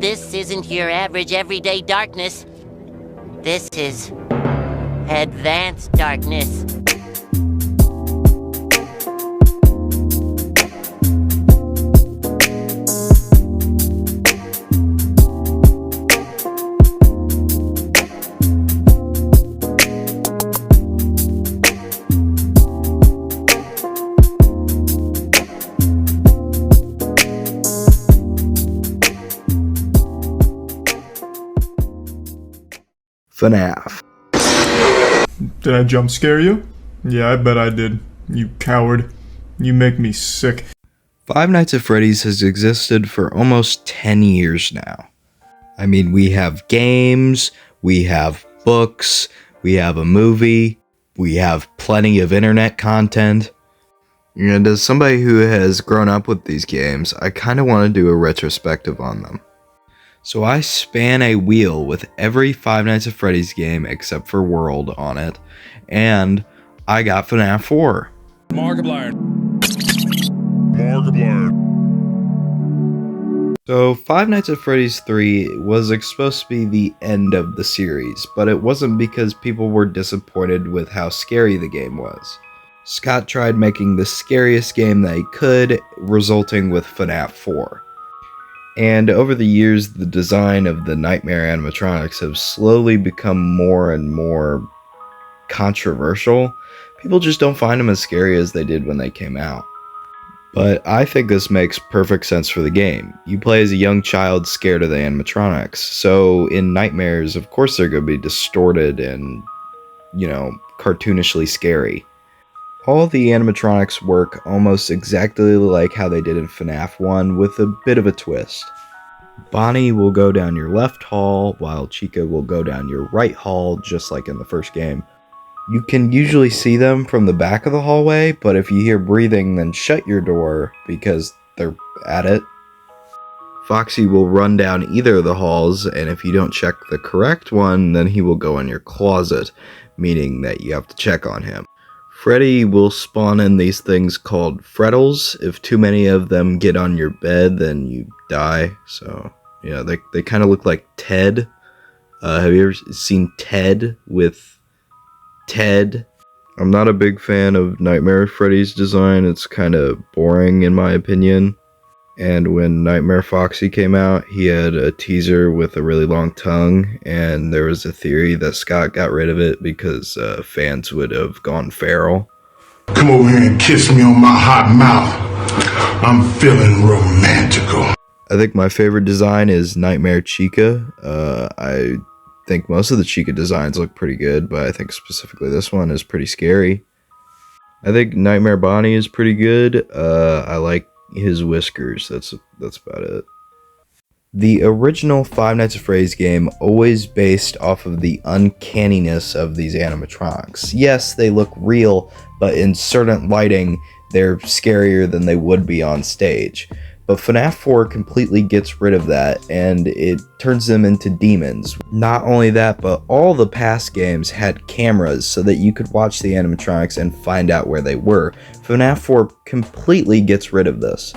this isn't your average everyday darkness. This is advanced darkness. Fnaf. Did I jump scare you? Yeah, I bet I did. You coward. You make me sick. Five Nights at Freddy's has existed for almost 10 years now. I mean, we have games, we have books, we have a movie, we have plenty of internet content. And as somebody who has grown up with these games, I kind of want to do a retrospective on them. So I span a wheel with every Five Nights at Freddy's game except for World on it, and I got Fnaf 4. Markiplier. So Five Nights at Freddy's 3 was supposed to be the end of the series, but it wasn't because people were disappointed with how scary the game was. Scott tried making the scariest game that he could, resulting with Fnaf 4. And over the years, the design of the nightmare animatronics have slowly become more and more controversial. People just don't find them as scary as they did when they came out. But I think this makes perfect sense for the game. You play as a young child scared of the animatronics, so in nightmares, of course they're going to be distorted and, cartoonishly scary. All the animatronics work almost exactly like how they did in Fnaf 1 with a bit of a twist. Bonnie will go down your left hall while Chica will go down your right hall, just like in the first game. You can usually see them from the back of the hallway, but if you hear breathing, then shut your door because they're at it. Foxy will run down either of the halls, and if you don't check the correct one, then he will go in your closet, meaning that you have to check on him. Freddy will spawn in these things called frettles. If too many of them get on your bed, then you die. So, yeah, they kind of look like Ted. Have you ever seen Ted with Ted? I'm not a big fan of Nightmare Freddy's design. It's kind of boring in my opinion. And when Nightmare Foxy came out, he had a teaser with a really long tongue, and there was a theory that Scott got rid of it because fans would have gone feral. Come over here and kiss me on my hot mouth. I'm feeling romantical. I think my favorite design is Nightmare Chica. I think most of the Chica designs look pretty good, but I think specifically this one is pretty scary. I think Nightmare Bonnie is pretty good. I like his whiskers. That's about it. The original Five Nights at Freddy's game always based off of the uncanniness of these animatronics. Yes, they look real, but in certain lighting, they're scarier than they would be on stage. But Fnaf 4 completely gets rid of that, and it turns them into demons. Not only that, but all the past games had cameras so that you could watch the animatronics and find out where they were. Fnaf 4 completely gets rid of this.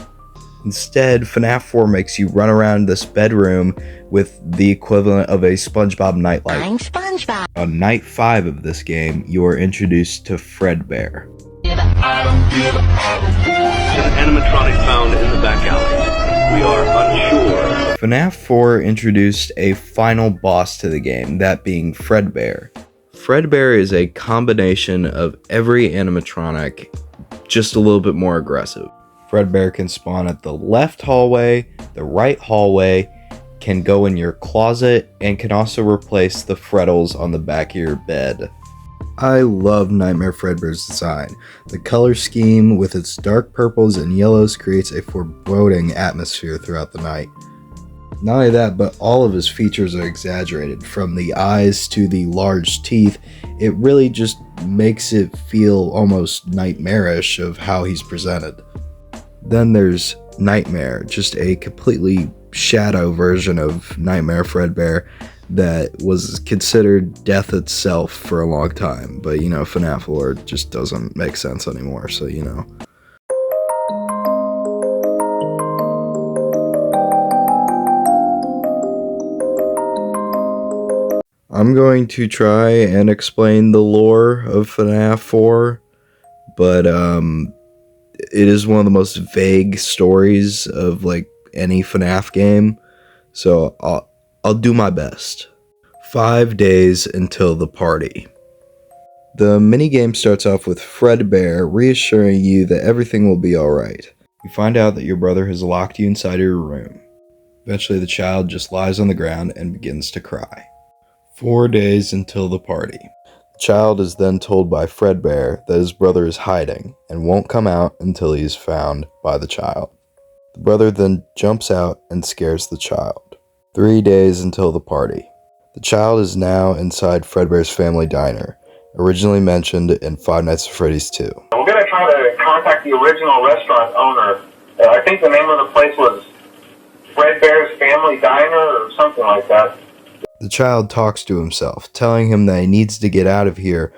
Instead, Fnaf 4 makes you run around this bedroom with the equivalent of a SpongeBob nightlight. I'm SpongeBob. On night 5 of this game, you are introduced to Fredbear. An animatronic found in the back alley. We are unsure. Fnaf 4 introduced a final boss to the game, that being Fredbear. Fredbear is a combination of every animatronic, just a little bit more aggressive. Fredbear can spawn at the left hallway, the right hallway, can go in your closet, and can also replace the frettles on the back of your bed. I love Nightmare Fredbear's design. The color scheme with its dark purples and yellows creates a foreboding atmosphere throughout the night. Not only that, but all of his features are exaggerated, from the eyes to the large teeth. It really just makes it feel almost nightmarish of how he's presented. Then there's Nightmare, just a completely shadow version of Nightmare Fredbear that was considered death itself for a long time, but FNAF lore just doesn't make sense anymore, so I'm going to try and explain the lore of FNAF 4, but it is one of the most vague stories of like any FNAF game, so I'll do my best. 5 days until the party. The minigame starts off with Fredbear reassuring you that everything will be alright. You find out that your brother has locked you inside your room. Eventually the child just lies on the ground and begins to cry. 4 days until the party. The child is then told by Fredbear that his brother is hiding and won't come out until he is found by the child. The brother then jumps out and scares the child. 3 days until the party. The child is now inside Fredbear's family diner, originally mentioned in Five Nights at Freddy's 2. We're going to try to contact the original restaurant owner. I think the name of the place was Fredbear's Family Diner or something like that. The child talks to himself, telling him that he needs to get out of here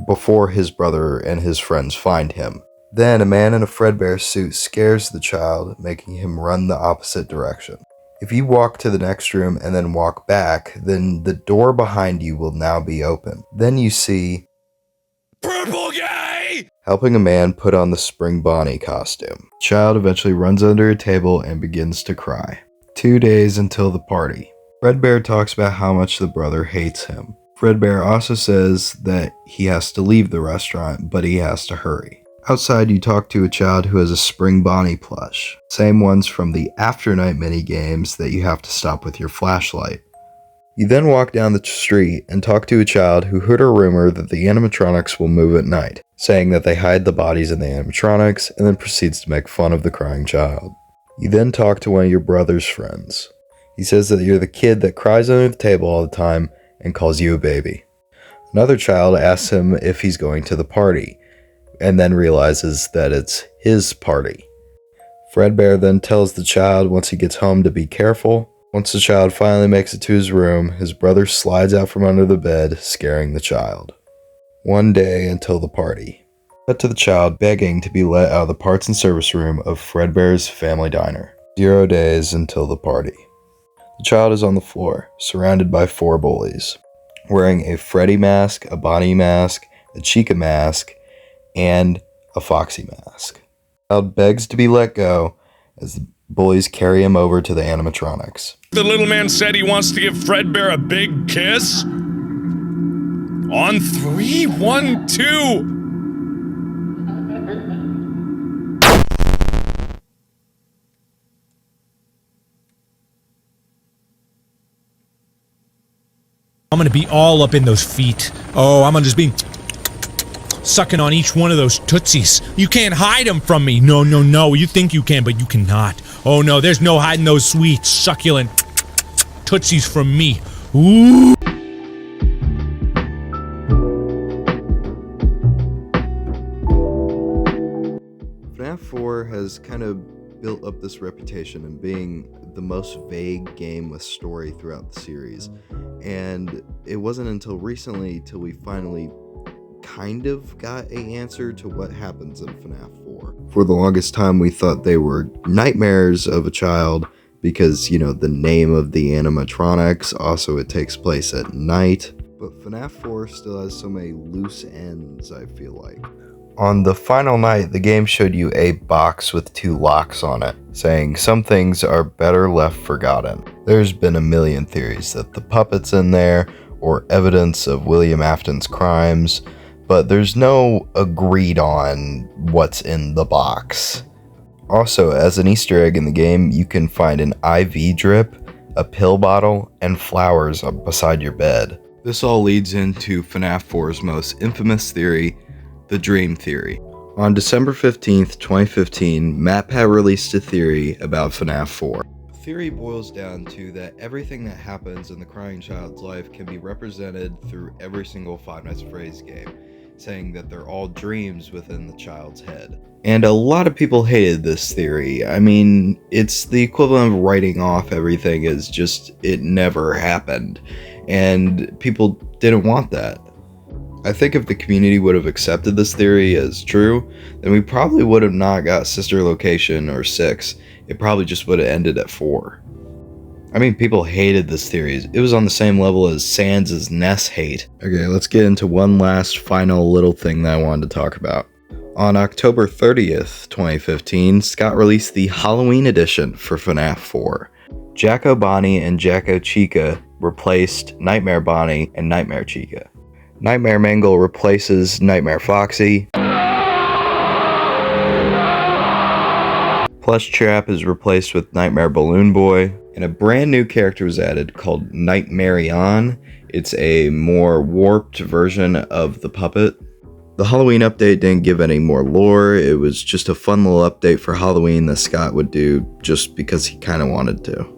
before his brother and his friends find him. Then a man in a Fredbear suit scares the child, making him run the opposite direction. If you walk to the next room and then walk back, then the door behind you will now be open. Then you see Purple Guy helping a man put on the Spring Bonnie costume. The child eventually runs under a table and begins to cry. 2 days until the party. Fredbear talks about how much the brother hates him. Fredbear also says that he has to leave the restaurant, but he has to hurry. Outside, you talk to a child who has a Spring Bonnie plush. Same ones from the After Night mini-games that you have to stop with your flashlight. You then walk down the street and talk to a child who heard a rumor that the animatronics will move at night, saying that they hide the bodies in the animatronics and then proceeds to make fun of the crying child. You then talk to one of your brother's friends. He says that you're the kid that cries under the table all the time and calls you a baby. Another child asks him if he's going to the party, and then realizes that it's his party. Fredbear then tells the child once he gets home to be careful. Once the child finally makes it to his room, his brother slides out from under the bed, scaring the child. 1 day until the party. Cut to the child begging to be let out of the parts and service room of Fredbear's family diner. 0 days until the party. The child is on the floor, surrounded by 4 bullies, wearing a Freddy mask, a Bonnie mask, a Chica mask, and a Foxy mask. The child begs to be let go as the bullies carry him over to the animatronics. The little man said he wants to give Fredbear a big kiss. On 3, 1, 2. I'm gonna be all up in those feet. Oh, I'm gonna just be sucking on each one of those tootsies. You can't hide them from me. No, no, no. You think you can, but you cannot. Oh no, there's no hiding those sweet, succulent tootsies from me. Ooh. FNAF 4 has kind of built up this reputation in being the most vague game with story throughout the series, and it wasn't until recently till we finally kind of got an answer to what happens in FNAF 4. For the longest time we thought they were nightmares of a child because, you know, the name of the animatronics, also it takes place at night, but FNAF 4 still has so many loose ends, I feel like. On the final night, the game showed you a box with 2 locks on it, saying some things are better left forgotten. There's been a million theories that the puppet's in there, or evidence of William Afton's crimes, but there's no agreed on what's in the box. Also, as an Easter egg in the game, you can find an IV drip, a pill bottle, and flowers beside your bed. This all leads into FNAF 4's most infamous theory, the Dream Theory. On December 15th, 2015, MatPat released a theory about FNAF 4. The theory boils down to that everything that happens in the crying child's life can be represented through every single Five Nights at Freddy's game, saying that they're all dreams within the child's head. And a lot of people hated this theory. I mean, it's the equivalent of writing off everything as just it never happened, and people didn't want that. I think if the community would have accepted this theory as true, then we probably would have not got Sister Location or 6. It probably just would have ended at 4. I mean, people hated this series. It was on the same level as Sans' Ness hate. Okay, let's get into one last final little thing that I wanted to talk about. On October 30th, 2015, Scott released the Halloween edition for Fnaf 4. Jacko Bonnie and Jacko Chica replaced Nightmare Bonnie and Nightmare Chica. Nightmare Mangle replaces Nightmare Foxy. Plush Trap is replaced with Nightmare Balloon Boy. And a brand new character was added called Nightmarion. It's a more warped version of the puppet. The Halloween update didn't give any more lore. It was just a fun little update for Halloween that Scott would do just because he kind of wanted to.